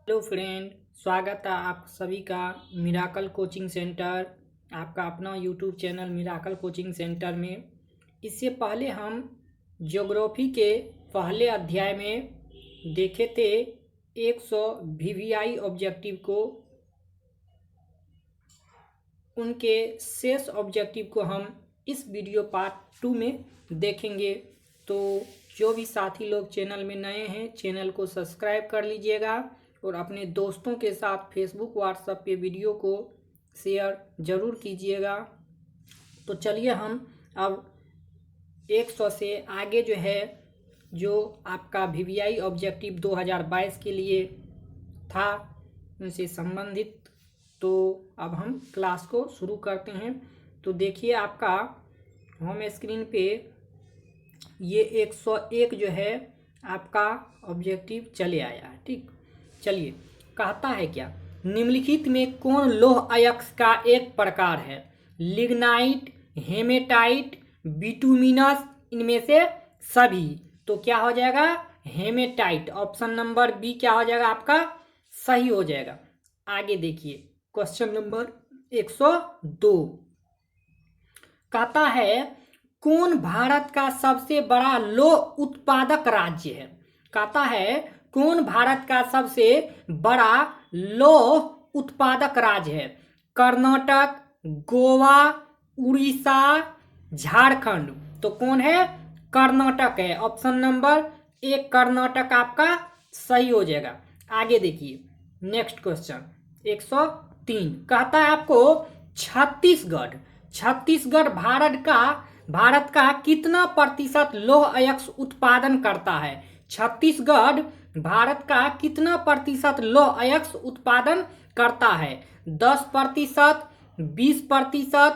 Hello friend, स्वागत है आप सभी का मिराकल कोचिंग सेंटर, आपका अपना YouTube channel miracle coaching centre में। इससे पहले हम ज्योग्राफी के पहले अध्याय में देखे थे 100 वीवीआई ऑब्जेक्टिव को। उनके शेष ऑब्जेक्टिव को हम इस वीडियो पार्ट 2 में देखेंगे। तो जो भी साथी लोग चैनल में नए हैं, चैनल को सब्सक्राइब कर लीजिएगा और अपने दोस्तों के साथ फेसबुक व्हाट्सएप पे वीडियो को शेयर ज़रूर कीजिएगा। तो चलिए हम अब 100 से आगे जो है, जो आपका वीवीआई ऑब्जेक्टिव 2022 के लिए था, उनसे संबंधित तो अब हम क्लास को शुरू करते हैं। तो देखिए आपका होम स्क्रीन पे ये 101 जो है आपका ऑब्जेक्टिव चले आया है। ठीक, चलिए कहता है क्या, निम्नलिखित में कौन लौह अयस्क का एक प्रकार है? लिग्नाइट, हेमेटाइट, बिटुमिनस, इनमें से सभी। तो क्या हो जाएगा? हेमेटाइट। ऑप्शन नंबर बी क्या हो जाएगा आपका? सही हो जाएगा। आगे देखिए क्वेश्चन नंबर 102 कहता है कौन भारत का सबसे बड़ा लौह उत्पादक राज्य है? कहता है कौन भारत का सबसे बड़ा लौह उत्पादक राज्य है? कर्नाटक, गोवा, उड़ीसा, झारखंड। तो कौन है? कर्नाटक है। ऑप्शन नंबर एक कर्नाटक आपका सही हो जाएगा। आगे देखिए नेक्स्ट क्वेश्चन 103 कहता है आपको छत्तीसगढ़ भारत का कितना प्रतिशत लौह अयस्क उत्पादन करता है? छत्तीसगढ़ भारत का कितना प्रतिशत लौह अयस्क उत्पादन करता है? 10%, 20%,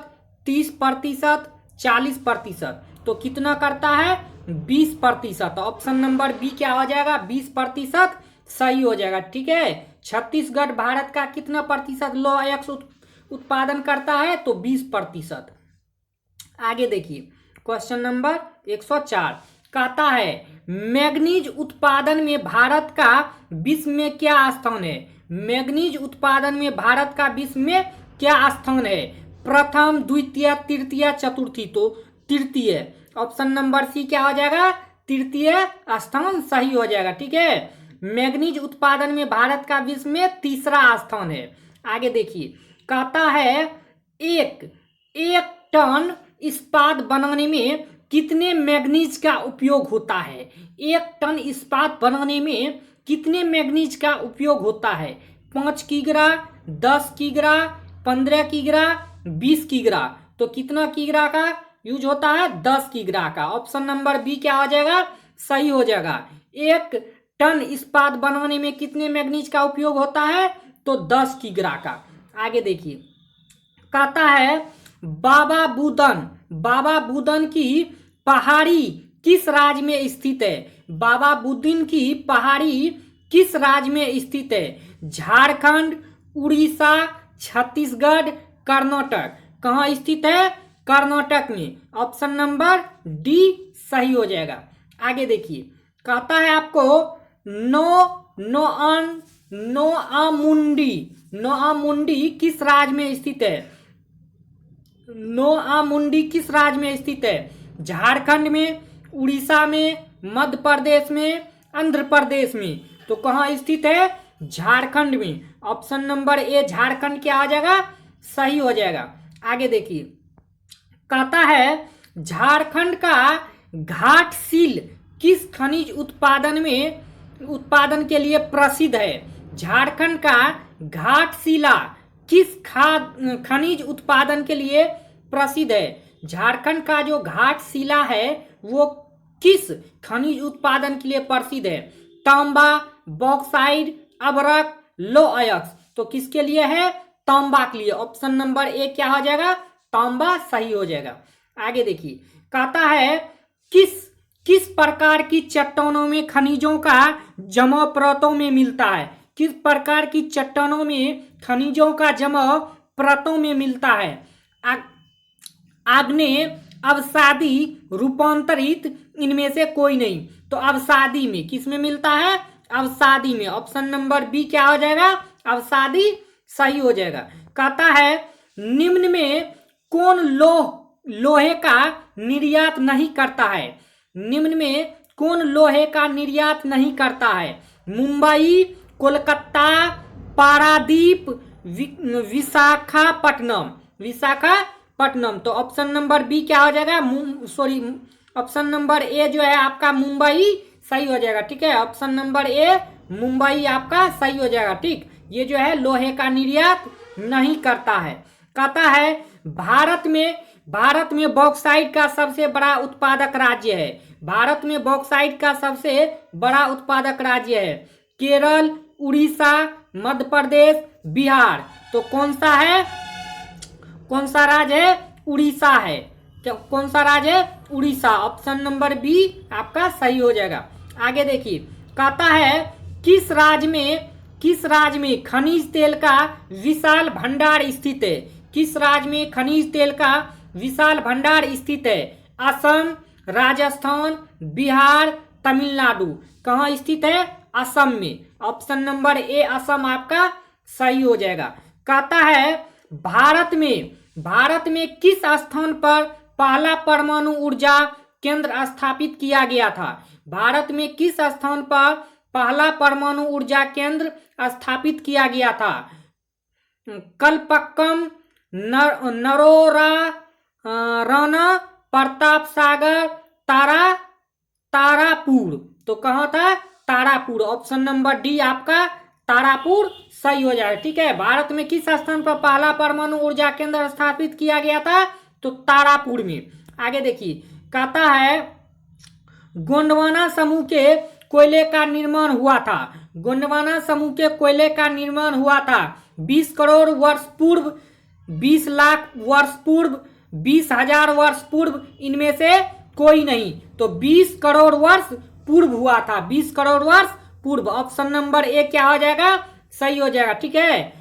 30%, 40%। तो कितना करता है? 20%। ऑप्शन नंबर बी क्या हो जाएगा? 20% सही हो जाएगा। ठीक है, छत्तीसगढ़ भारत का कितना प्रतिशत लौह अयस्क उत्पादन करता है? तो 20%। आगे देखिए क्वेश्चन नंबर 104 कहता है मैग्नीज उत्पादन में भारत का विश्व में क्या स्थान है? मैग्नीज उत्पादन में भारत का विश्व में क्या स्थान है? प्रथम, द्वितीय, तृतीय, चतुर्थी। तो तृतीय। ऑप्शन नंबर सी क्या हो जाएगा? तृतीय स्थान सही हो जाएगा। ठीक है, मैग्नीज उत्पादन में भारत का विश्व में तीसरा स्थान है। आगे देखिए कहता है एक टन इस्पात बनाने में कितने मैग्नीज का उपयोग होता है? 1 टन इस्पात बनाने में कितने मैग्नीज का उपयोग होता है? 5 किग्रा, 10 किग्रा, 15 किग्रा, 20 किग्रा। तो कितना किग्रा का यूज होता है? 10 किग्रा का। ऑप्शन नंबर बी क्या हो जाएगा? सही हो जाएगा। 1 टन इस्पात बनाने में कितने मैग्नीज का उपयोग होता है? तो 10 किग्रा का। आगे देखिए कहता है बाबा बुदन की पहाड़ी किस राज्य में स्थित है? बाबा बुदन की पहाड़ी किस राज्य में स्थित है? झारखंड, उड़ीसा, छत्तीसगढ़, कर्नाटक। कहाँ स्थित है? कर्नाटक में। ऑप्शन नंबर डी सही हो जाएगा। आगे देखिए कहता है आपको नोआमुंडी किस राज्य में स्थित है? नोआमुंडी किस राज्य में स्थित है? झारखंड में, उड़ीसा में, मध्य प्रदेश में, आंध्र प्रदेश में। तो कहाँ स्थित है? झारखंड में। ऑप्शन नंबर ए झारखंड क्या आ जाएगा? सही हो जाएगा। आगे देखिए कहता है झारखंड का घाटशिला किस खनिज उत्पादन के लिए प्रसिद्ध है? झारखंड का घाटशिला किस खनिज उत्पादन के लिए प्रसिद्ध है? झारखंड का जो घाटशिला है वो किस खनिज उत्पादन के लिए प्रसिद्ध है? तांबा, बॉक्साइट, अभ्रक, लौह अयस्क। तो किसके लिए है? तांबा के लिए। ऑप्शन नंबर ए क्या हो जाएगा? तांबा सही हो जाएगा। आगे देखिए कहता है किस प्रकार की चट्टानों में खनिजों का जमाव परतों में मिलता है? किस प्रकार की चट्टानों में खनिजों का जमाव परतों में मिलता है? आग्नेय, अवसादी, रूपांतरित, इनमें से कोई नहीं। तो अवसादी में। किस में मिलता है? अवसादी में। ऑप्शन नंबर बी क्या हो जाएगा? अवसादी सही हो जाएगा। कहता है निम्न में कौन लोहे का निर्यात नहीं करता है? निम्न में कौन लोहे का निर्यात नहीं करता है? मुंबई, कोलकाता, पारादीप, विशाखापट्टनम। विशाखापट्टनम। तो ऑप्शन नंबर बी क्या हो जाएगा? सॉरी, ऑप्शन नंबर ए जो है आपका मुंबई सही हो जाएगा। ठीक है, ऑप्शन नंबर ए मुंबई आपका सही हो जाएगा। ठीक, ये जो है लोहे का निर्यात नहीं करता है। कहता है भारत में बॉक्साइट का सबसे बड़ा उत्पादक राज्य है। भारत में बॉक्साइट का सबसे बड़ा उत्पादक राज्य है केरल, उड़ीसा, मध्य प्रदेश, बिहार। तो कौन सा है? कौन सा राज्य है? उड़ीसा है। कौन सा राज्य है? उड़ीसा। ऑप्शन नंबर बी आपका सही हो जाएगा। आगे देखिए, कहता है किस राज्य में खनिज तेल का विशाल भंडार स्थित है? किस राज्य में खनिज तेल का विशाल भंडार स्थित है? असम, राजस्थान, बिहार, तमिलनाडु। कहाँ स्थित है? असम में। ऑप्शन नंबर ए असम आपका सही हो जाएगा। कहता है भारत में किस स्थान पर पहला परमाणु ऊर्जा केंद्र स्थापित किया गया था? भारत में किस स्थान पर पहला परमाणु ऊर्जा केंद्र स्थापित किया गया था? कलपक्कम, नरोरा, राना, प्रताप सागर, तारापुर। तो कहाँ था? तारापुर। ऑप्शन नंबर डी आपका तारापुर सही हो जाएगा। ठीक है, भारत में किस स्थान पर पहला परमाणु ऊर्जा केंद्र स्थापित किया गया था? तो तारापुर में। आगे देखिए, कहता है गोंडवाना समूह के कोयले का निर्माण हुआ था। गोंडवाना समूह के कोयले का निर्माण हुआ था 20 करोड़ वर्ष पूर्व, 20 लाख वर्ष पूर्व, 20,000 वर्ष पूर्व, इनमें से कोई नहीं। तो 20 करोड़ वर्ष पूर्व हुआ था। 20 करोड़ वर्ष पूर्व। ऑप्शन नंबर ए क्या हो जाएगा? सही हो जाएगा। ठीक है,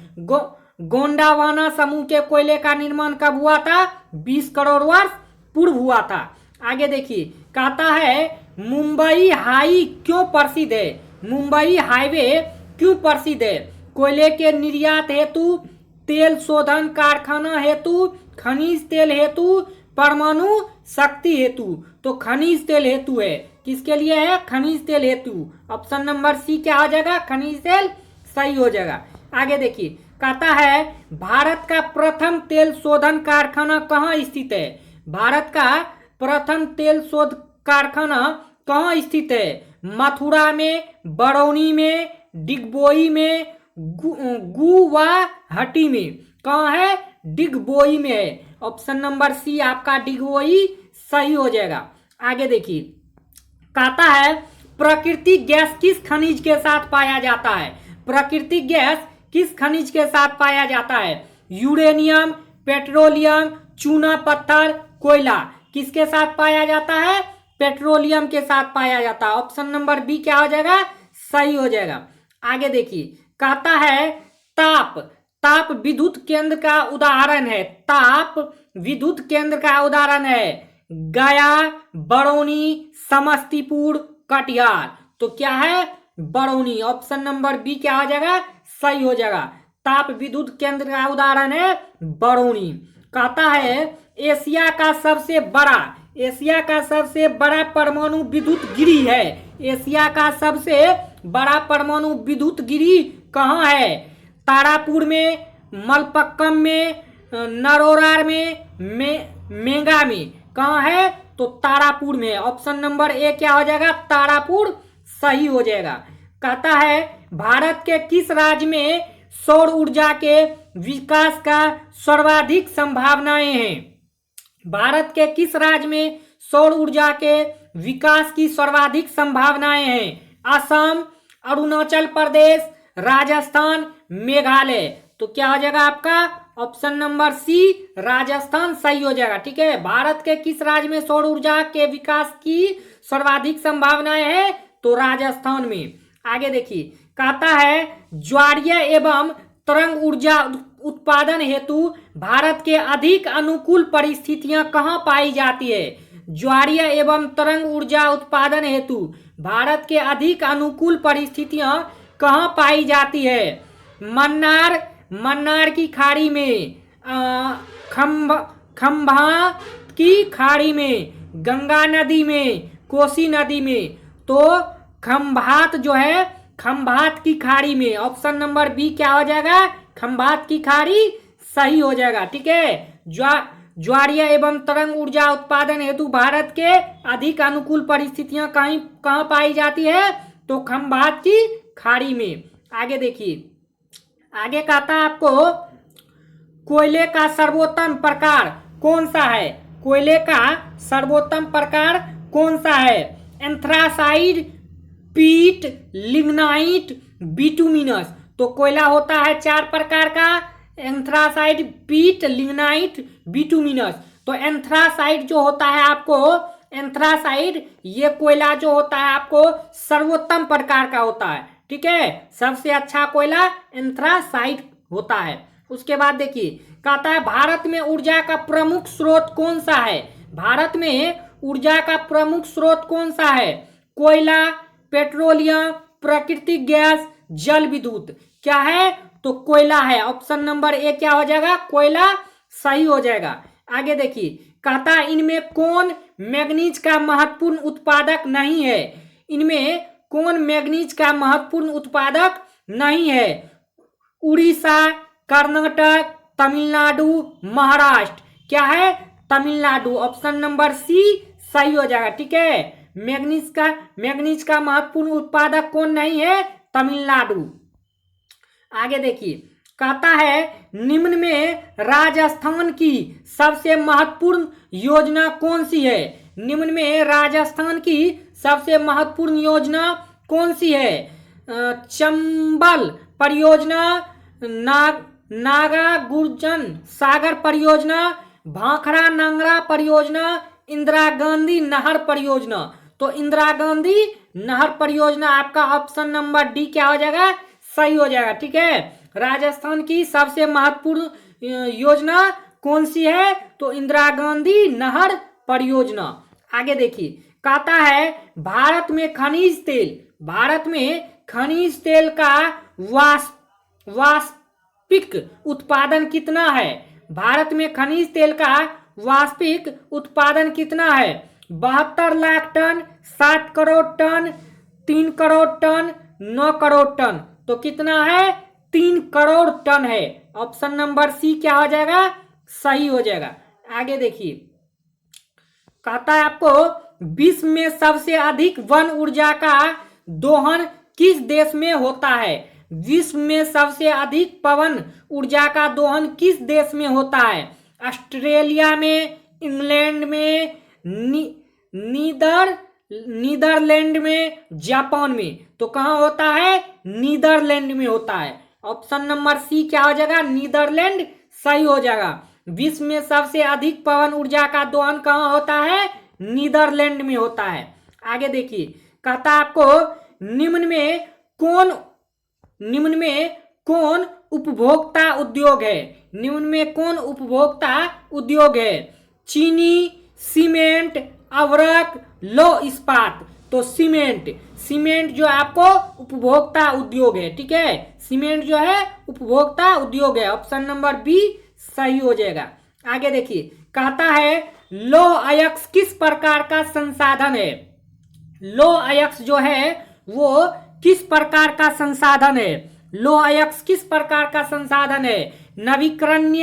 गोंडवाना समूह के कोयले का निर्माण कब हुआ था? 20 करोड़ वर्ष पूर्व हुआ था। आगे देखिए, कहता है मुंबई हाई क्यों प्रसिद्ध है? मुंबई हाईवे क्यों प्रसिद्ध है? कोयले के निर्यात हेतु, तेल शोधन कारखाना हेतु, खनिज तेल हेतु, परमाणु शक्ति हेतु। तो खनिज तेल हेतु है। किसके लिए है? खनिज तेल हेतु। ऑप्शन नंबर सी क्या हो जाएगा? खनिज तेल सही हो जाएगा। आगे देखिए, कहता है भारत का प्रथम तेल शोधन कारखाना कहाँ स्थित है? भारत का प्रथम तेल शोध कारखाना कहाँ स्थित है? मथुरा में, बरौनी में, डिगबोई में, गुवाहाटी में। कहाँ है? डिगबोई में है। ऑप्शन नंबर सी आपका डिगबोई सही हो जाएगा। आगे देखिए, कहता है प्राकृतिक गैस किस खनिज के साथ पाया जाता है? प्राकृतिक गैस किस खनिज के साथ पाया जाता है? यूरेनियम, पेट्रोलियम, चूना पत्थर, कोयला। किसके साथ पाया जाता है? पेट्रोलियम के साथ पाया जाता है। ऑप्शन नंबर बी क्या हो जाएगा? सही हो जाएगा। आगे देखिए, कहता है ताप विद्युत केंद्र का उदाहरण है। ताप विद्युत केंद्र का उदाहरण है गया, बरौनी, समस्तीपुर, कटिहार। तो क्या है? बरौनी। ऑप्शन नंबर बी क्या हो जाएगा? सही हो जाएगा। ताप विद्युत केंद्र का उदाहरण है बरौनी। कहता है एशिया का सबसे बड़ा परमाणु विद्युत गिरी है। एशिया का सबसे बड़ा परमाणु विद्युत गिरी कहाँ है? तारापुर में, मलपक्कम में, नरोरार में, मेगा में। कहाँ है? तो तारापुर में। ऑप्शन नंबर ए क्या हो जाएगा? तारापुर सही हो जाएगा। कहता है भारत के किस राज्य में सौर ऊर्जा के विकास का सर्वाधिक संभावनाएं हैं? भारत के किस राज्य में सौर ऊर्जा के विकास की सर्वाधिक संभावनाएं हैं? असम, अरुणाचल प्रदेश, राजस्थान, मेघालय। तो क्या हो जाएगा आपका? ऑप्शन नंबर सी राजस्थान सही हो जाएगा। ठीक है, भारत के किस राज्य में सौर ऊर्जा के विकास की सर्वाधिक संभावनाएं हैं? तो राजस्थान में। आगे देखिए, कहता है ज्वारीय एवं तरंग ऊर्जा उत्पादन हेतु भारत के अधिक अनुकूल परिस्थितियां कहाँ पाई जाती है? ज्वारीय एवं तरंग ऊर्जा उत्पादन हेतु भारत के अधिक अनुकूल परिस्थितियां कहाँ पाई जाती है? मन्नार की खाड़ी में, खंभा की खाड़ी में, गंगा नदी में, कोसी नदी में। तो खंभात जो है, खंभात की खाड़ी में। ऑप्शन नंबर बी क्या हो जाएगा? खंभात की खाड़ी सही हो जाएगा। ठीक है, ज्वारीय एवं तरंग ऊर्जा उत्पादन हेतु भारत के अधिक अनुकूल परिस्थितियां कहाँ पाई जाती है? तो खंभात की खाड़ी में। आगे देखिए, आगे कहता है आपको कोयले का सर्वोत्तम प्रकार कौन सा है? कोयले का सर्वोत्तम प्रकार कौन सा है? एंथ्रासाइड, पीट, लिग्नाइट, बिटुमिनस। तो कोयला होता है 4 प्रकार का, एंथ्रासाइड, पीट, लिग्नाइट, बिटुमिनस। तो एंथ्रासाइड जो होता है आपको, एंथ्रासाइड ये कोयला जो होता है आपको सर्वोत्तम प्रकार का होता है। ठीक है, सबसे अच्छा कोयला एंथ्रासाइड होता है। उसके बाद देखिए, कहता है भारत में ऊर्जा का प्रमुख स्रोत कौन सा है? भारत में ऊर्जा का प्रमुख स्रोत कौन सा है? कोयला, पेट्रोलियम, प्राकृतिक गैस, जल विद्युत। क्या है? तो कोयला है। ऑप्शन नंबर ए क्या हो जाएगा? कोयला सही हो जाएगा। आगे देखिए, कहता है इनमें कौन मैग्नीज का महत्वपूर्ण उत्पादक नहीं है? इनमें कौन मैग्नीज का महत्वपूर्ण उत्पादक नहीं है? उड़ीसा, कर्नाटक, तमिलनाडु, महाराष्ट्र। क्या है? तमिलनाडु। ऑप्शन नंबर सी सही हो जाएगा। ठीक है, मैग्नीज का महत्वपूर्ण उत्पादक कौन नहीं है? तमिलनाडु। आगे देखिए, कहता है निम्न में राजस्थान की सबसे महत्वपूर्ण योजना कौन सी है? निम्न में राजस्थान की सबसे महत्वपूर्ण योजना कौन सी है? चंबल परियोजना, नागा गुर्जन सागर परियोजना, भाखड़ा नांगरा परियोजना, इंदिरा गांधी नहर परियोजना। तो इंदिरा गांधी नहर परियोजना आपका ऑप्शन नंबर डी क्या हो जाएगा? सही हो जाएगा। ठीक है, राजस्थान की सबसे महत्वपूर्ण योजना कौन सी है? तो इंदिरा गांधी नहर परियोजना। आगे देखिए, कहता है भारत में खनिज तेल का वास्तविक उत्पादन कितना है? भारत में खनिज तेल का वास्तविक उत्पादन कितना है? 72 lakh tonne, 7 crore tonne, 3 crore tonne, 9 crore tonne. तो कितना है? 3 करोड़ टन है। ऑप्शन नंबर सी क्या हो जाएगा? सही हो जाएगा। आगे देखिए, कहता है आपको विश्व में सबसे अधिक वन ऊर्जा का दोहन किस देश में होता है? विश्व में सबसे अधिक पवन ऊर्जा का दोहन किस देश में होता है? ऑस्ट्रेलिया में, इंग्लैंड में, नीदरलैंड में, जापान में। तो कहाँ होता है? नीदरलैंड में होता है। ऑप्शन नंबर सी क्या हो जाएगा? नीदरलैंड सही हो जाएगा। विश्व में सबसे अधिक पवन ऊर्जा का दोहन कहाँ होता है? नीदरलैंड में होता है। आगे देखिए, कहता है आपको निम्न में कौन उपभोक्ता उद्योग है? निम्न में कौन उपभोक्ता उद्योग है? चीनी, सीमेंट, अवरक, लौह इस्पात। तो सीमेंट जो आपको उपभोक्ता उद्योग है। ठीक है, सीमेंट जो है उपभोक्ता उद्योग है। ऑप्शन नंबर बी सही हो जाएगा। आगे देखिए, कहता है लौह अयस्क किस प्रकार का संसाधन है? लौह अयस्क जो है वो किस प्रकार का संसाधन है? लौह अयस्क किस प्रकार का संसाधन है? नवीकरण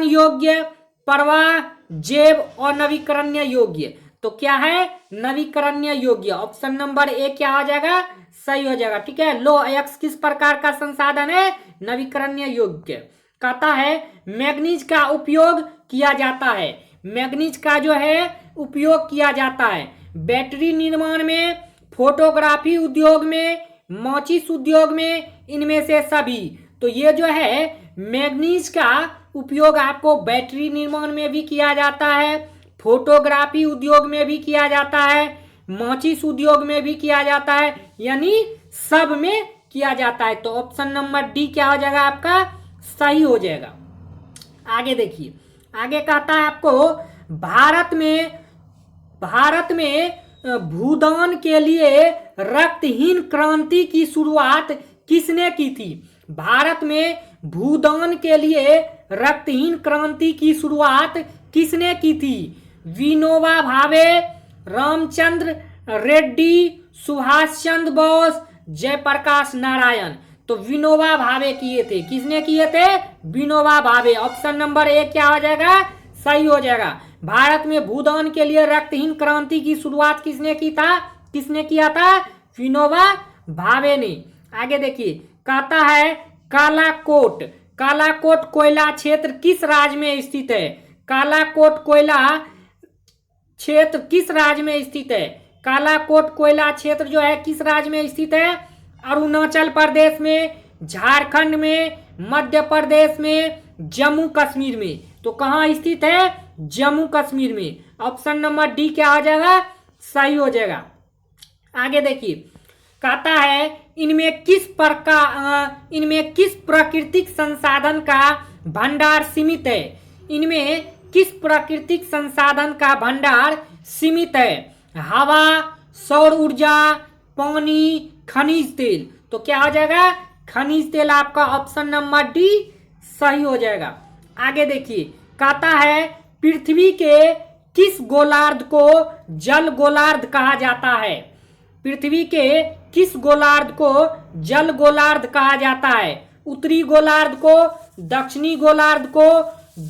योग्य, प्रवाह, जैव और नवीकरणीय योग्य। तो क्या है? नवीकरणीय योग्य। ऑप्शन नंबर ए क्या हो जाएगा? सही हो जाएगा। ठीक है, लौह अयस्क किस प्रकार का संसाधन है? नवीकरणीय योग्य। कहता है मैग्नीज का उपयोग किया जाता है। मैग्नीज का जो है उपयोग किया जाता है बैटरी निर्माण में, फोटोग्राफी उद्योग में, माचिस उद्योग में, इनमें से सभी। तो ये जो है मैग्नीज का उपयोग आपको बैटरी निर्माण में भी किया जाता है, फोटोग्राफी उद्योग में भी किया जाता है, माचिस उद्योग में भी किया जाता है, यानी सब में किया जाता है। तो ऑप्शन नंबर डी क्या हो जाएगा? आपका सही हो जाएगा। आगे देखिए, आगे कहता है आपको भारत में भूदान के लिए रक्तहीन क्रांति की शुरुआत किसने की थी? भारत में भूदान के लिए रक्तहीन क्रांति की शुरुआत किसने की थी? विनोबा भावे, रामचंद्र रेड्डी, सुभाष चंद्र बोस, जयप्रकाश नारायण। तो विनोबा भावे किए थे। किसने किए थे? Vinoba Bhave. Option number A क्या हो जाएगा? सही हो जाएगा। भारत में भूदान के लिए रक्तहीन क्रांति की शुरुआत किसने किया था? विनोबा भावे ने। आगे देखिए, कहता है कालाकोट कोयला क्षेत्र किस राज्य में स्थित है? कालाकोट कोयला क्षेत्र किस राज्य में स्थित है? कालाकोट कोयला क्षेत्र जो है किस राज्य में स्थित है? अरुणाचल प्रदेश में, झारखंड में, मध्य प्रदेश में, जम्मू कश्मीर में। तो कहाँ स्थित है? जम्मू कश्मीर में। ऑप्शन नंबर डी क्या हो जाएगा? सही हो जाएगा। आगे देखिए, कहता है इनमें किस प्राकृतिक संसाधन का भंडार सीमित है? इनमें किस प्राकृतिक संसाधन का भंडार सीमित है? हवा, सौर ऊर्जा, पानी, खनिज तेल। तो क्या हो जाएगा? खनिज तेल आपका ऑप्शन नंबर डी सही हो जाएगा। आगे देखिए, कहता है पृथ्वी के किस गोलार्ध को जल गोलार्ध कहा जाता है? पृथ्वी के किस गोलार्ध को जल गोलार्ध कहा जाता है? उत्तरी गोलार्ध को, दक्षिणी गोलार्ध को,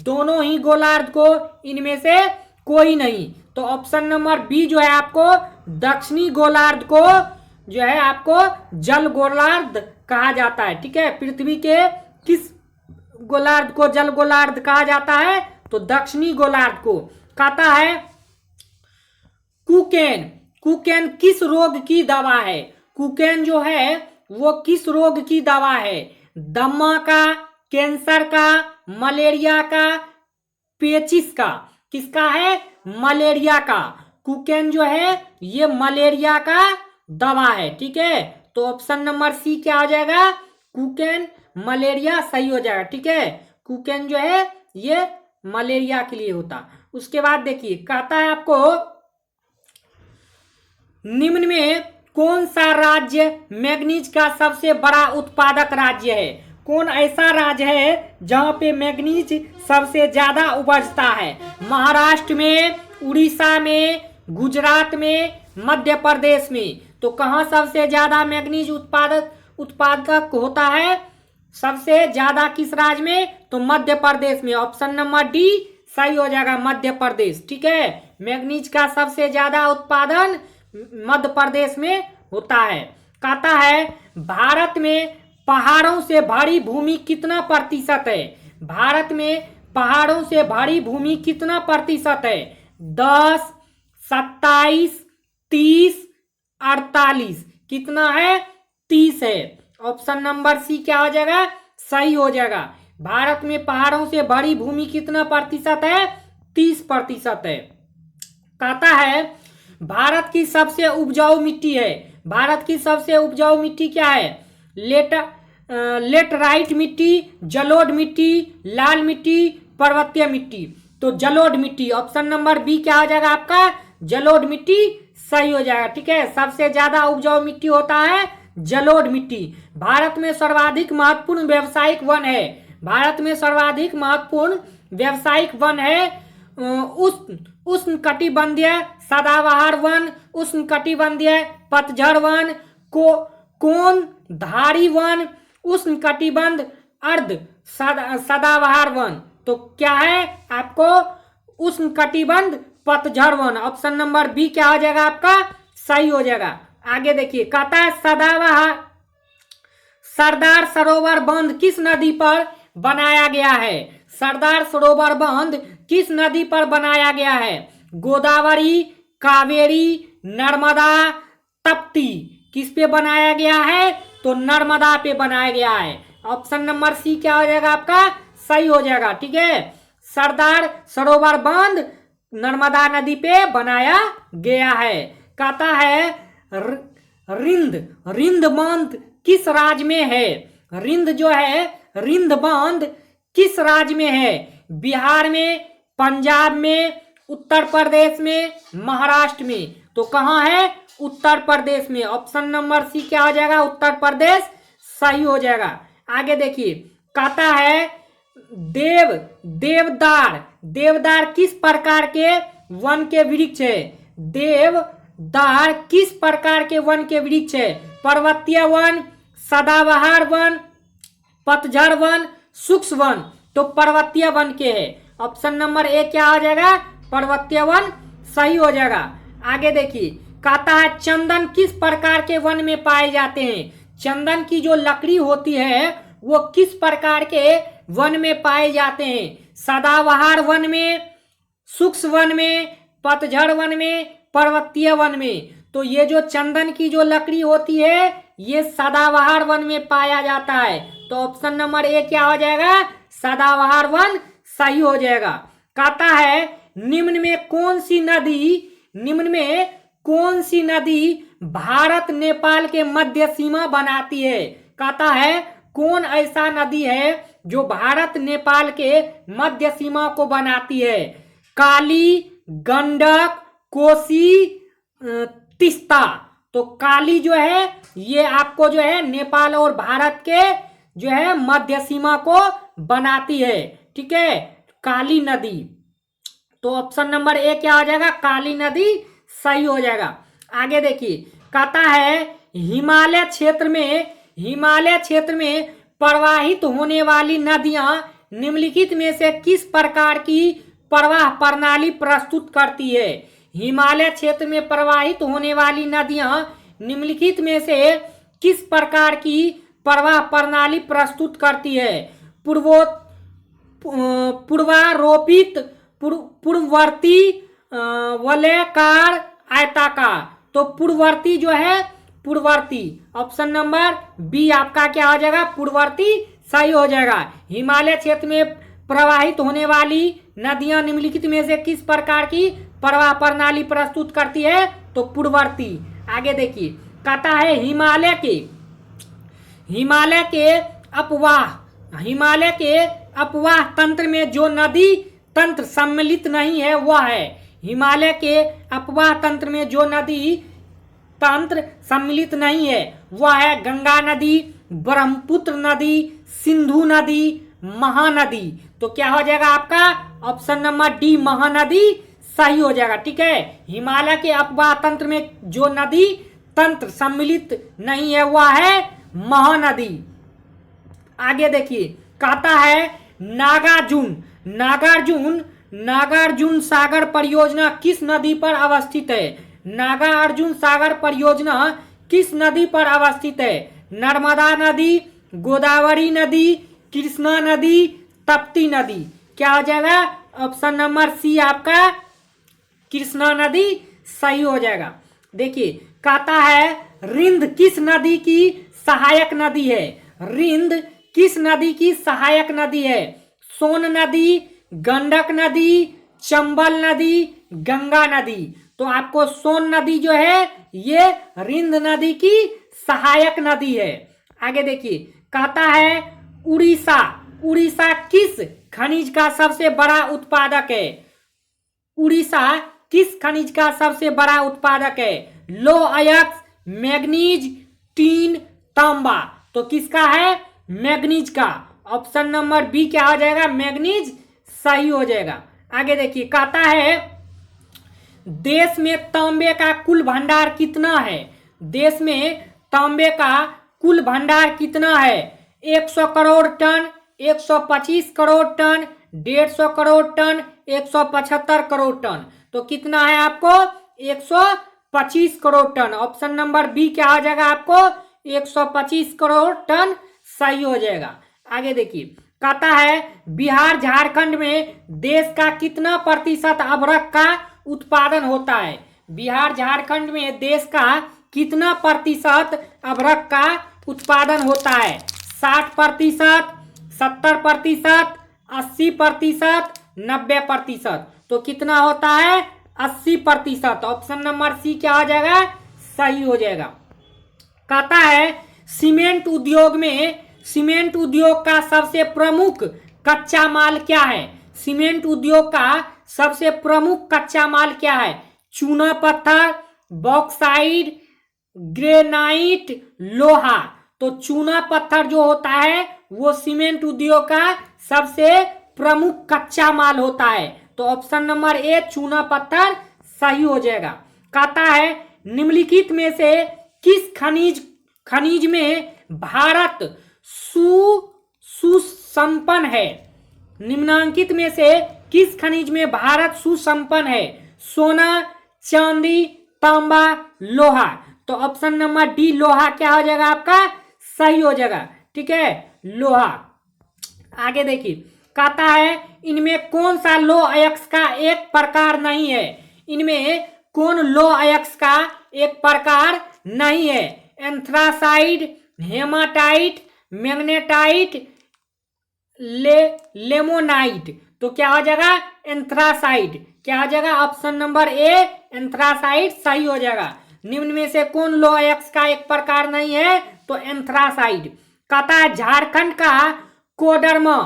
दोनों ही गोलार्ध को, इनमें से कोई नहीं। तो ऑप्शन नंबर बी जो है आपको दक्षिणी गोलार्ध को जो है आपको जल गोलार्ध कहा जाता है। ठीक है, पृथ्वी के किस गोलार्ध को जल गोलार्ध कहा जाता है? तो दक्षिणी गोलार्ध को। कहता है कुकेन किस रोग की दवा है? कुकेन जो है वो किस रोग की दवा है? दमा का, कैंसर का, मलेरिया का, पेचिस का। किसका है? मलेरिया का। कुकेन जो है ये मलेरिया का दवा है। ठीक है, तो ऑप्शन नंबर सी क्या हो जाएगा? कुकेन मलेरिया सही हो जाएगा। ठीक है, कुकेन जो है ये मलेरिया के लिए होता। उसके बाद देखिए, कहता है आपको निम्न में कौन सा राज्य मैग्नीज का सबसे बड़ा उत्पादक राज्य है? कौन ऐसा राज्य है जहां पे मैग्नीज सबसे ज्यादा उपजता है? महाराष्ट्र में, उड़ीसा में, गुजरात में, मध्य प्रदेश में। तो कहां सबसे ज्यादा मैग्नीज उत्पादक होता है? सबसे ज्यादा किस राज्य में? तो मध्य प्रदेश में। ऑप्शन नंबर डी सही हो जाएगा, मध्य प्रदेश। ठीक है, मैग्नीज का सबसे ज्यादा उत्पादन मध्य प्रदेश में होता है। कहता है भारत में पहाड़ों से भरी भूमि कितना प्रतिशत है? भारत में पहाड़ों से भरी भूमि कितना प्रतिशत है? 10, 27, 30, 48। कितना है? 30 है। ऑप्शन नंबर सी क्या हो जाएगा? सही हो जाएगा। भारत में पहाड़ों से भरी भूमि कितना प्रतिशत है? 30% है। कहता है भारत की सबसे उपजाऊ मिट्टी है। भारत की सबसे उपजाऊ मिट्टी क्या है? लेटराइट मिट्टी, जलोढ़ मिट्टी, लाल मिट्टी, पर्वतीय मिट्टी। तो जलोढ़ मिट्टी। ऑप्शन नंबर बी क्या हो जाएगा आपका? जलोढ़ मिट्टी सही हो जाएगा। ठीक है, सबसे ज्यादा उपजाऊ मिट्टी होता है जलोढ़ मिट्टी। भारत में सर्वाधिक महत्वपूर्ण व्यावसायिक वन है। भारत में सर्वाधिक महत्वपूर्ण व्यावसायिक वन है उष्णकटिबंधीय सदाबहार वन, उष्णकटिबंधीय पतझड़ वन, कोन धारी वन, उष्णकटिबंध अर्ध सदाबहार वन। तो क्या है आपको? उष्णकटिबंध पतझड़ वन। ऑप्शन नंबर बी क्या हो जाएगा आपका? सही हो जाएगा। आगे देखिए, कहता है सरदार सरोवर बांध किस नदी पर बनाया गया है? सरदार सरोवर बांध किस नदी पर बनाया गया है? गोदावरी, कावेरी, नर्मदा, तप्ती। किस पे बनाया गया है? तो नर्मदा पे बनाया गया है। ऑप्शन नंबर सी क्या हो जाएगा आपका? सही हो जाएगा। ठीक है, सरदार सरोवर बांध नर्मदा नदी पे बनाया गया है। कहता है रिंद बांध किस राज्य में है? रिंद जो है, रिंद बांध किस राज्य में है? बिहार में, पंजाब में, उत्तर प्रदेश में, महाराष्ट्र में। तो कहाँ है? उत्तर प्रदेश में। ऑप्शन नंबर सी क्या हो जाएगा? उत्तर प्रदेश सही हो जाएगा। आगे देखिए, कहता है देवदार किस प्रकार के वन के वृक्ष है? देवदार किस प्रकार के वन के वृक्ष है? पर्वतीय वन, सदाबहार वन, पतझड़ वन, शुष्क वन। तो पर्वतीय वन के है। ऑप्शन नंबर ए क्या हो जाएगा? पर्वतीय वन सही हो जाएगा। आगे देखिए, कहता है चंदन किस प्रकार के वन में पाए जाते हैं? चंदन की जो लकड़ी होती है वो किस प्रकार के वन में पाए जाते हैं? सदाबहार वन में, शुष्क वन में, पतझड़ वन में, पर्वतीय वन में। तो ये जो चंदन की जो लकड़ी होती है ये सदाबहार वन में पाया जाता है। तो ऑप्शन नंबर ए क्या हो जाएगा? सदाबहार वन सही हो जाएगा। कहता है निम्न में कौन सी नदी भारत नेपाल के मध्य सीमा बनाती है? कहता है कौन ऐसा नदी है जो भारत नेपाल के मध्य सीमा को बनाती है? काली, गंडक, कोसी, तीस्ता। तो काली जो है ये आपको जो है नेपाल और भारत के जो है मध्य सीमा को बनाती है। ठीक है, काली नदी। तो ऑप्शन नंबर ए क्या हो जाएगा? काली नदी सही हो जाएगा। आगे देखिए, कहता है हिमालय क्षेत्र में प्रवाहित होने वाली नदियां निम्नलिखित में से किस प्रकार की प्रवाह प्रणाली प्रस्तुत करती है? हिमालय क्षेत्र में प्रवाहित होने वाली नदियां निम्नलिखित में से किस प्रकार की प्रवाह प्रणाली प्रस्तुत करती है? पूर्वारोपित, पूर्ववर्ती, वलयाकार, आयताकार। तो पूर्ववर्ती जो है, पूर्ववर्ती। ऑप्शन नंबर बी आपका क्या हो जाएगा? पूर्ववर्ती सही हो जाएगा। हिमालय क्षेत्र में प्रवाहित होने वाली नदियां निम्नलिखित में से किस प्रकार की प्रवाह प्रणाली प्रस्तुत करती है? तो पूर्ववर्ती। आगे देखिए, कहता है हिमालय के अपवाह तंत्र में जो नदी तंत्र सम्मिलित नहीं है वह है। हिमालय के अपवाह तंत्र में जो नदी तंत्र सम्मिलित नहीं है वह है गंगा नदी, ब्रह्मपुत्र नदी, सिंधु नदी, महानदी। तो क्या हो जाएगा आपका? ऑप्शन नंबर डी महानदी सही हो जाएगा। ठीक है, हिमालय के अपवाह तंत्र में जो नदी तंत्र सम्मिलित नहीं है वह है महानदी। आगे देखिए, कहता है नागार्जुन सागर परियोजना किस नदी पर अवस्थित है? नागार्जुन सागर परियोजना किस नदी पर अवस्थित है? नर्मदा नदी, गोदावरी नदी, कृष्णा नदी, तप्ती नदी। क्या हो जाएगा? ऑप्शन नंबर सी आपका कृष्णा नदी सही हो जाएगा। देखिए, कहता है रिंद किस नदी की सहायक नदी है? रिंद किस नदी की सहायक नदी है? सोन नदी, गंडक नदी, चंबल नदी, गंगा नदी। तो आपको सोन नदी जो है ये रिंद नदी की सहायक नदी है। आगे देखिए, कहता है उड़ीसा किस खनिज का सबसे बड़ा उत्पादक है? उड़ीसा किस खनिज का सबसे बड़ा उत्पादक है? लौह अयस्क, मैग्नीज, टीन, तांबा। तो किसका है? मैग्नीज का। ऑप्शन नंबर बी क्या हो जाएगा? मैग्नीज सही हो जाएगा। आगे देखिए, कहता है देश में तांबे का कुल भंडार कितना है? देश में तांबे का कुल भंडार कितना है? 100 crore tonne, 125 crore tonne, 150 crore tonne, 175 crore tonne. तो कितना है आपको? 125 crore tonne. Option number B क्या हो जाएगा आपको? 125 करोड़ टन सही हो जाएगा। आगे देखिए, कहता है बिहार झारखंड में देश का कितना प्रतिशत अभ्रक का उत्पादन होता है? बिहार झारखंड में देश का कितना प्रतिशत अभ्रक का उत्पादन होता है? 60%, 70%, 80%, 90%। तो कितना होता है? 80%। ऑप्शन नंबर सी क्या हो जाएगा? सही हो जाएगा। कहता है सीमेंट उद्योग का सबसे प्रमुख कच्चा माल क्या है? सीमेंट उद्योग का सबसे प्रमुख कच्चा माल क्या है? चूना पत्थर, बॉक्साइट, ग्रेनाइट, लोहा। तो चूना पत्थर जो होता है वो सीमेंट उद्योग का सबसे प्रमुख कच्चा माल होता है। तो ऑप्शन नंबर ए चूना पत्थर सही हो जाएगा। कहता है निम्नलिखित में से किस खनिज में भारत सुसंपन्न है। निम्नांकित में से किस खनिज में भारत सुसंपन्न है। सोना, चांदी, तांबा, लोहा। तो ऑप्शन नंबर डी लोहा क्या हो जाएगा आपका सही हो जाएगा। ठीक है, लोहा। आगे देखिए, कहता है इनमें कौन सा लौह अयस्क का एक प्रकार नहीं है। इनमें कौन लौह अयस्क का एक प्रकार नहीं है। एंथ्रासाइड, हेमाटाइट, मैग्नेटाइट, लेमोनाइट। तो क्या हो जाएगा एंथ्रासाइड। क्या हो जाएगा ऑप्शन नंबर ए एंथ्रासाइड सही हो जाएगा। निम्न में से कौन लौह अयस्क का एक प्रकार नहीं है तो एंथ्रासाइड। कहता है झारखंड का कोडरमा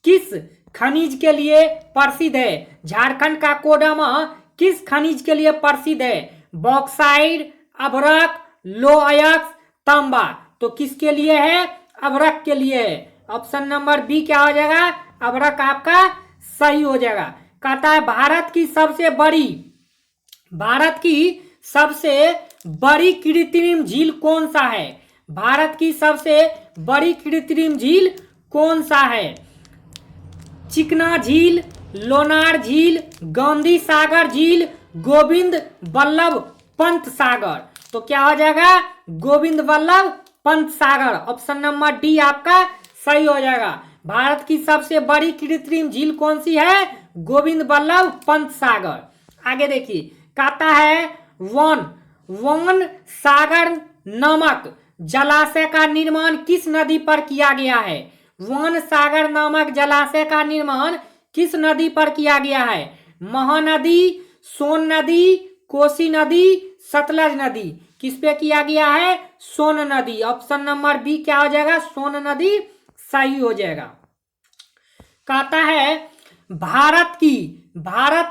किस खनिज के लिए प्रसिद्ध है। झारखंड का कोडरमा किस खनिज के लिए प्रसिद्ध है। बॉक्साइड, अभ्रक, लौह अयस्क, तांबा। तो किसके लिए है अभ्रक के लिए है। ऑप्शन नंबर बी क्या हो जाएगा अभ्रक आपका सही हो जाएगा। कहता है भारत की सबसे बड़ी कृत्रिम झील कौन सा है। भारत की सबसे बड़ी कृत्रिम झील कौन सा है। चिकना झील, लोनार झील, गांधी सागर झील, गोविंद वल्लभ पंत सागर। तो क्या हो जाएगा Govind Vallabh Pant Sagar. Option number D आपका सही हो जाएगा। भारत की सबसे बड़ी कृत्रिम झील कौन सी है गोविंद वल्लभ पंत सागर। आगे देखिए, कहता है वन सागर नामक जलाशय का निर्माण किस नदी पर किया गया है। वन सागर नामक जलाशय का निर्माण किस नदी पर किया गया है। महानदी, सोन नदी, कोसी नदी, सतलज नदी। किस पे किया गया है सोन नदी। ऑप्शन नंबर बी क्या हो जाएगा सोन नदी सही हो जाएगा। कहता है भारत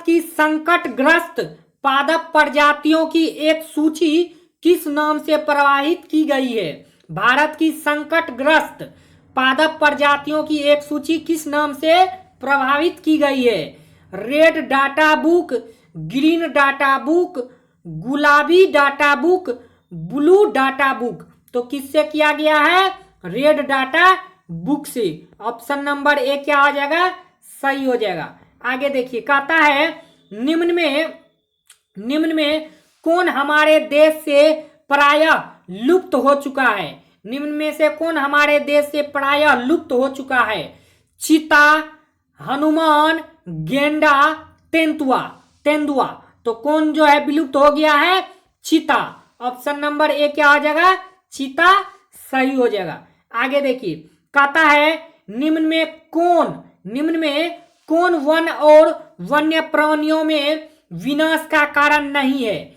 की संकटग्रस्त पादप प्रजातियों की एक सूची किस नाम से प्रवाहित की गई है। भारत की संकटग्रस्त पादप प्रजातियों की एक सूची किस नाम से प्रभावित की गई है। Red data book, green data book, गुलाबी data book, blue data book. तो किससे किया गया है रेड डाटा बुक से। ऑप्शन नंबर ए क्या हो जाएगा सही हो जाएगा। आगे देखिए, कहता है निम्न में कौन हमारे देश से प्रायः लुप्त हो चुका है। निम्न में से कौन हमारे देश से प्रायः लुप्त हो चुका है। चीता, हनुमान, गेंडा, तेंदुआ। तो कौन जो है विलुप्त हो गया है चीता। ऑप्शन नंबर ए क्या हो जाएगा चीता सही हो जाएगा। आगे देखिए, कहता है निम्न में कौन वन और वन्य प्राणियों में विनाश का कारण नहीं है।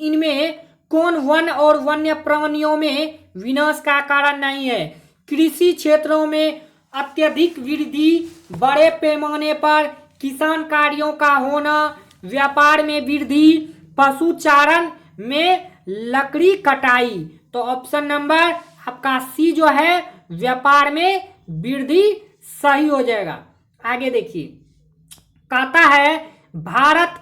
इनमें कौन वन और वन्य प्राणियों में विनाश का कारण नहीं है। कृषि क्षेत्रों में अत्यधिक वृद्धि, बड़े पैमाने पर किसान कार्यों का होना, व्यापार में वृद्धि, पशुचारण में लकड़ी कटाई। तो ऑप्शन नंबर आपका सी जो है व्यापार में वृद्धि सही हो जाएगा। आगे देखिए, कहता है भारत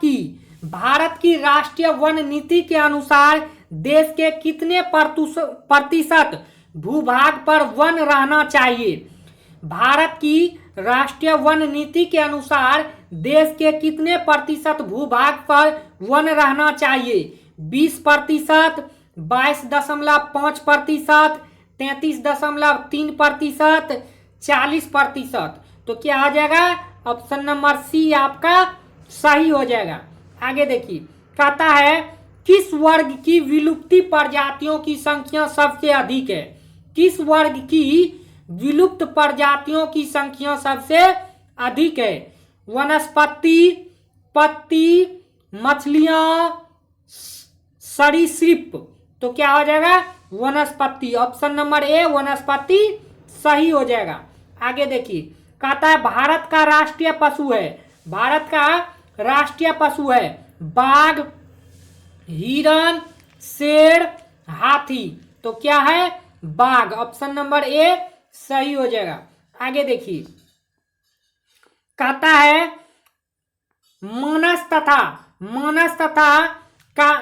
की राष्ट्रीय वन नीति के अनुसार देश के कितने प्रतिशत भूभाग पर वन रहना चाहिए। भारत की राष्ट्रीय वन नीति के अनुसार देश के कितने प्रतिशत भूभाग पर वन रहना चाहिए। 20%, 22.5%, 33.3%, 40%। तो क्या आ जाएगा ऑप्शन नंबर सी आपका सही हो जाएगा। आगे देखिए, कहता है किस वर्ग की विलुप्ति प्रजातियों की संख्या सबसे अधिक है। किस वर्ग की विलुप्त प्रजातियों की संख्या सबसे अधिक है। वनस्पति, पत्ती, मछलियां, सरीसृप। तो क्या हो जाएगा वनस्पति। ऑप्शन नंबर ए वनस्पति सही हो जाएगा। आगे देखिए, कहता है भारत का राष्ट्रीय पशु है बाघ, हिरन, शेर, हाथी। तो क्या है? बाघ। ऑप्शन नंबर ए सही हो जाएगा। आगे देखिए, कहता है मानस तथा का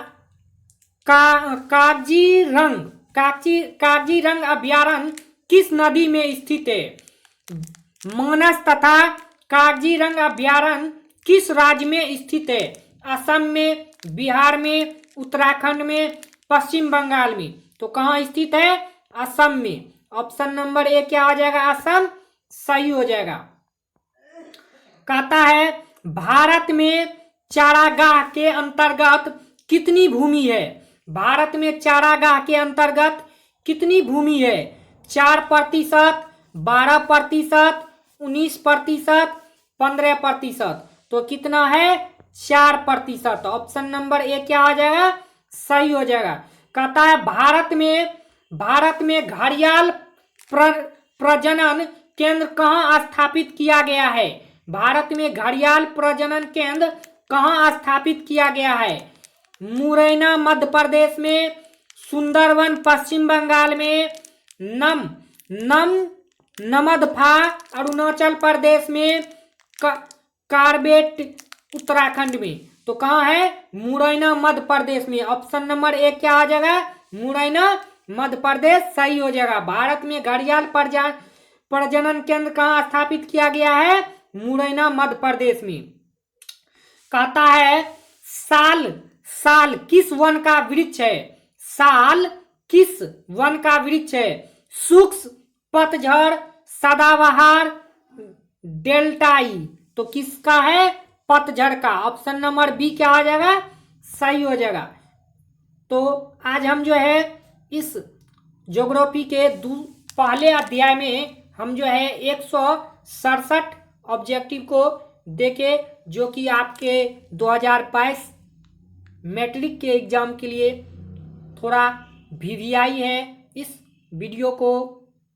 काजीरंग अभयारण्य किस नदी में स्थित है? मानस तथा काजीरंग अभयारण्य किस राज्य में स्थित है? असम में, बिहार में, उत्तराखंड में, पश्चिम बंगाल में। तो कहाँ स्थित है? असम में। ऑप्शन नंबर ए क्या हो जाएगा? असम सही हो जाएगा। कहता है भारत में चारागाह के अंतर्गत कितनी भूमि है? भारत में चारागाह के अंतर्गत कितनी भूमि है? 4%, 12%, 19%, 15%। तो कितना है? 4%। ऑप्शन नंबर ए क्या हो जाएगा? सही हो जाएगा। कहता है भारत में घड़ियाल प्रजनन केंद्र कहाँ स्थापित किया गया है? भारत में घड़ियाल प्रजनन केंद्र कहाँ स्थापित किया गया है? मुरैना मध्य प्रदेश में, सुंदरवन पश्चिम बंगाल में, नमदफा अरुणाचल प्रदेश में, कार्बेट उत्तराखंड में। तो कहाँ है? मुरैना मध्य प्रदेश में। ऑप्शन नंबर ए क्या आ जाएगा? मुरैना मध्य प्रदेश सही हो जाएगा। भारत में घड़ियाल प्रजनन केंद्र कहाँ स्थापित किया गया है? मुरैना मध्य प्रदेश में। कहता है साल किस वन का वृक्ष है? साल किस वन का वृक्ष है? शुष्क, पतझड़, सदाबहार, डेल्टाई। तो किसका है? पतझड़ का। ऑप्शन नंबर बी क्या हो जाएगा? सही हो जाएगा। तो आज हम जो है इस ज्योग्राफी के पहले अध्याय में हम जो है 167 ऑब्जेक्टिव को देखे, जो कि आपके 2022 मैट्रिक के एग्जाम के लिए थोड़ा वीवीआई है। इस वीडियो को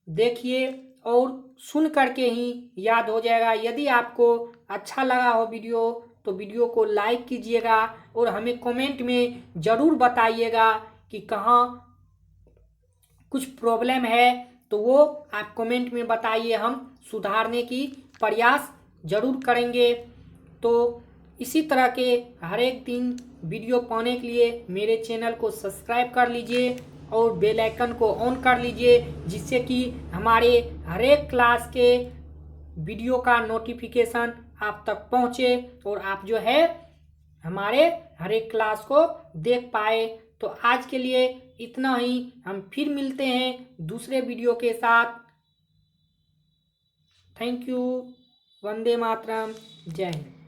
देखिए और सुन करके ही याद हो जाएगा। यदि आपको अच्छा लगा हो वीडियो तो वीडियो को लाइक कीजिएगा और हमें कमेंट में ज़रूर बताइएगा कि कहाँ कुछ प्रॉब्लम है, तो वो आप कमेंट में बताइए, हम सुधारने की प्रयास जरूर करेंगे। तो इसी तरह के हर एक दिन वीडियो पाने के लिए मेरे चैनल को सब्सक्राइब कर लीजिए और बेल आइकन को ऑन कर लीजिए, जिससे कि हमारे हर एक क्लास के वीडियो का नोटिफिकेशन आप तक पहुंचे और आप जो है हमारे हर एक क्लास को देख पाए। तो आज के लिए इतना ही। हम फिर मिलते हैं दूसरे वीडियो के साथ। Thank you. वंदे मातरम। जय हिंद।